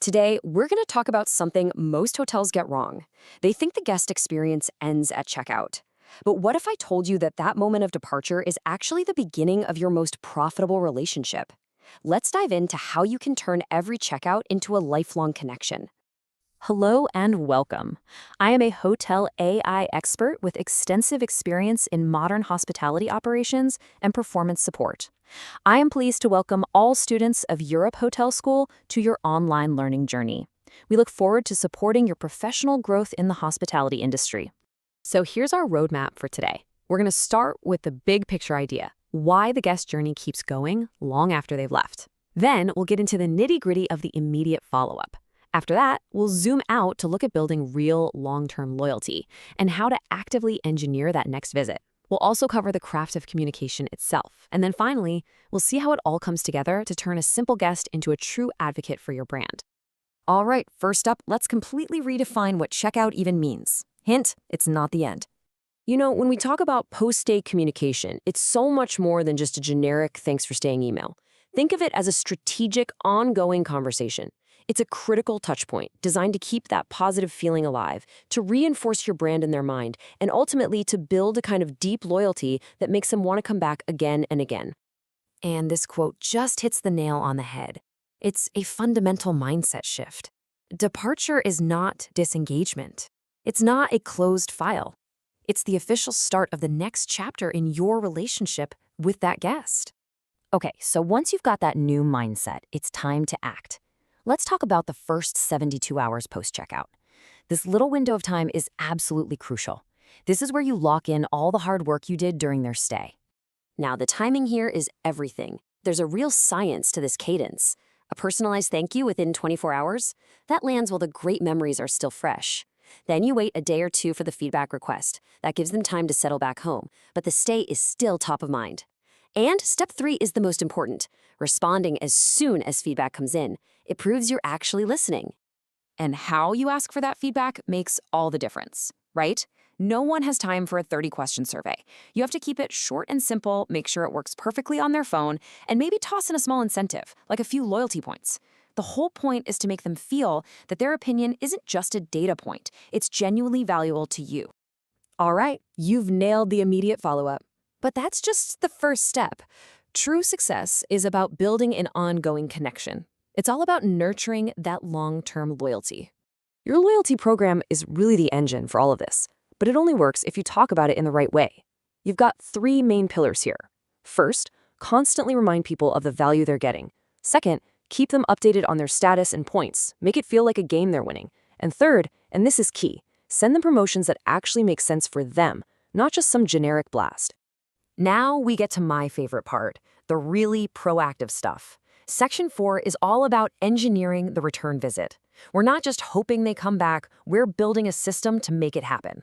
Today, we're going to talk about something most hotels get wrong. They think the guest experience ends at checkout. But what if I told you that that moment of departure is actually the beginning of your most profitable relationship? Let's dive into how you can turn every checkout into a lifelong connection. Hello and welcome. I am a hotel AI expert with extensive experience in modern hospitality operations and performance support. I am pleased to welcome all students of Europe Hotel School to your online learning journey. We look forward to supporting your professional growth in the hospitality industry. So here's our roadmap for today. We're going to start with the big picture idea, why the guest journey keeps going long after they've left. Then we'll get into the nitty-gritty of the immediate follow-up. After that, we'll zoom out to look at building real long-term loyalty and how to actively engineer that next visit. We'll also cover the craft of communication itself. And then finally, we'll see how it all comes together to turn a simple guest into a true advocate for your brand. All right, first up, let's completely redefine what checkout even means. Hint, it's not the end. You know, when we talk about post-stay communication, it's so much more than just a generic thanks for staying email. Think of it as a strategic, ongoing conversation. It's a critical touchpoint designed to keep that positive feeling alive, to reinforce your brand in their mind, and ultimately to build a kind of deep loyalty that makes them want to come back again and again. And this quote just hits the nail on the head. It's a fundamental mindset shift. Departure is not disengagement. It's not a closed file. It's the official start of the next chapter in your relationship with that guest. Okay, so once you've got that new mindset, it's time to act. Let's talk about the first 72 hours post-checkout. This little window of time is absolutely crucial. This is where you lock in all the hard work you did during their stay. Now, the timing here is everything. There's a real science to this cadence. A personalized thank you within 24 hours? That lands while the great memories are still fresh. Then you wait a day or two for the feedback request. That gives them time to settle back home, but the stay is still top of mind. And step 3 is the most important, responding as soon as feedback comes in. It proves you're actually listening. And how you ask for that feedback makes all the difference, right? No one has time for a 30-question survey. You have to keep it short and simple, make sure it works perfectly on their phone, and maybe toss in a small incentive, like a few loyalty points. The whole point is to make them feel that their opinion isn't just a data point. It's genuinely valuable to you. All right, you've nailed the immediate follow-up. But that's just the first step. True success is about building an ongoing connection. It's all about nurturing that long-term loyalty. Your loyalty program is really the engine for all of this, but it only works if you talk about it in the right way. You've got 3 main pillars here. First, constantly remind people of the value they're getting. Second, keep them updated on their status and points. Make it feel like a game they're winning. And third, and this is key, send them promotions that actually make sense for them, not just some generic blast. Now we get to my favorite part, the really proactive stuff. Section 4 is all about engineering the return visit. We're not just hoping they come back, we're building a system to make it happen.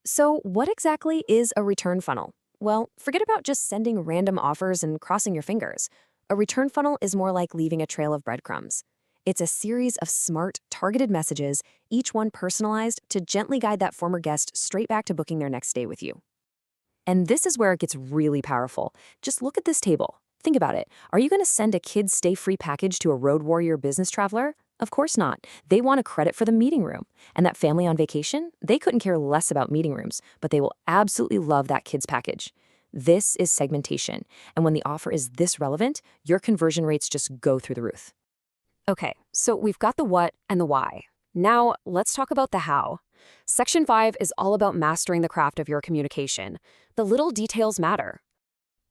So what exactly is a return funnel? Well, forget about just sending random offers and crossing your fingers. A return funnel is more like leaving a trail of breadcrumbs. It's a series of smart, targeted messages, each one personalized to gently guide that former guest straight back to booking their next stay with you. And this is where it gets really powerful. Just look at this table. Think about it. Are you going to send a kids stay-free package to a road warrior business traveler? Of course not. They want a credit for the meeting room. And that family on vacation? They couldn't care less about meeting rooms, but they will absolutely love that kids package. This is segmentation. And when the offer is this relevant, your conversion rates just go through the roof. Okay, so we've got the what and the why. Now, let's talk about the how. Section 5 is all about mastering the craft of your communication. The little details matter.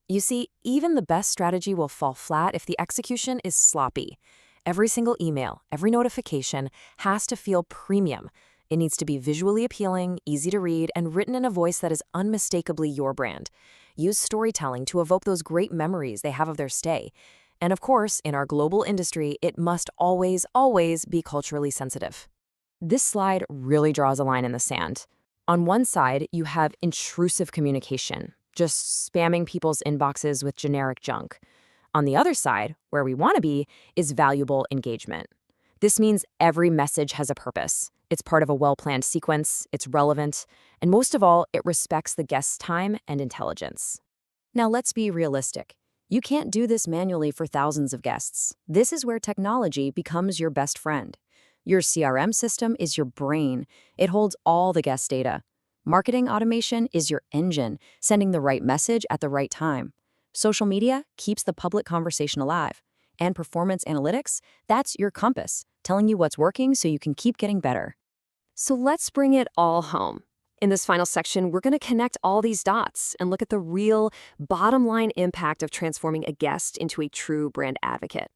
You see, even the best strategy will fall flat if the execution is sloppy. Every single email, every notification has to feel premium. It needs to be visually appealing, easy to read, and written in a voice that is unmistakably your brand. Use storytelling to evoke those great memories they have of their stay. And of course, in our global industry, it must always, always be culturally sensitive. This slide really draws a line in the sand. On one side, you have intrusive communication, just spamming people's inboxes with generic junk. On the other side, where we want to be, is valuable engagement. This means every message has a purpose. It's part of a well-planned sequence, it's relevant, and most of all, it respects the guest's time and intelligence. Now let's be realistic. You can't do this manually for thousands of guests. This is where technology becomes your best friend. Your CRM system is your brain. It holds all the guest data. Marketing automation is your engine, sending the right message at the right time. Social media keeps the public conversation alive. And performance analytics, that's your compass, telling you what's working so you can keep getting better. So let's bring it all home. In this final section, we're going to connect all these dots and look at the real bottom line impact of transforming a guest into a true brand advocate.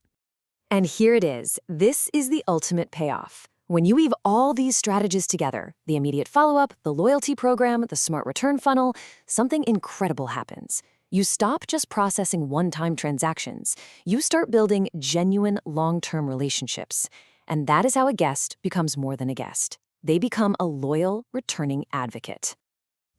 And here it is. This is the ultimate payoff. When you weave all these strategies together, the immediate follow-up, the loyalty program, the smart return funnel, something incredible happens. You stop just processing one-time transactions. You start building genuine long-term relationships. And that is how a guest becomes more than a guest. They become a loyal, returning advocate.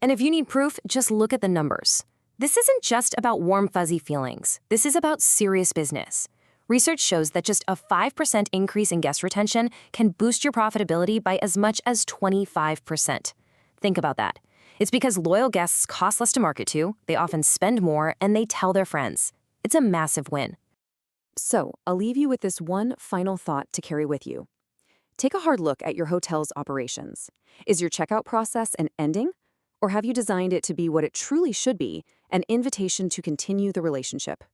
And if you need proof, just look at the numbers. This isn't just about warm, fuzzy feelings. This is about serious business. Research shows that just a 5% increase in guest retention can boost your profitability by as much as 25%. Think about that. It's because loyal guests cost less to market to, they often spend more, and they tell their friends. It's a massive win. So, I'll leave you with this one final thought to carry with you. Take a hard look at your hotel's operations. Is your checkout process an ending? Or have you designed it to be what it truly should be, an invitation to continue the relationship?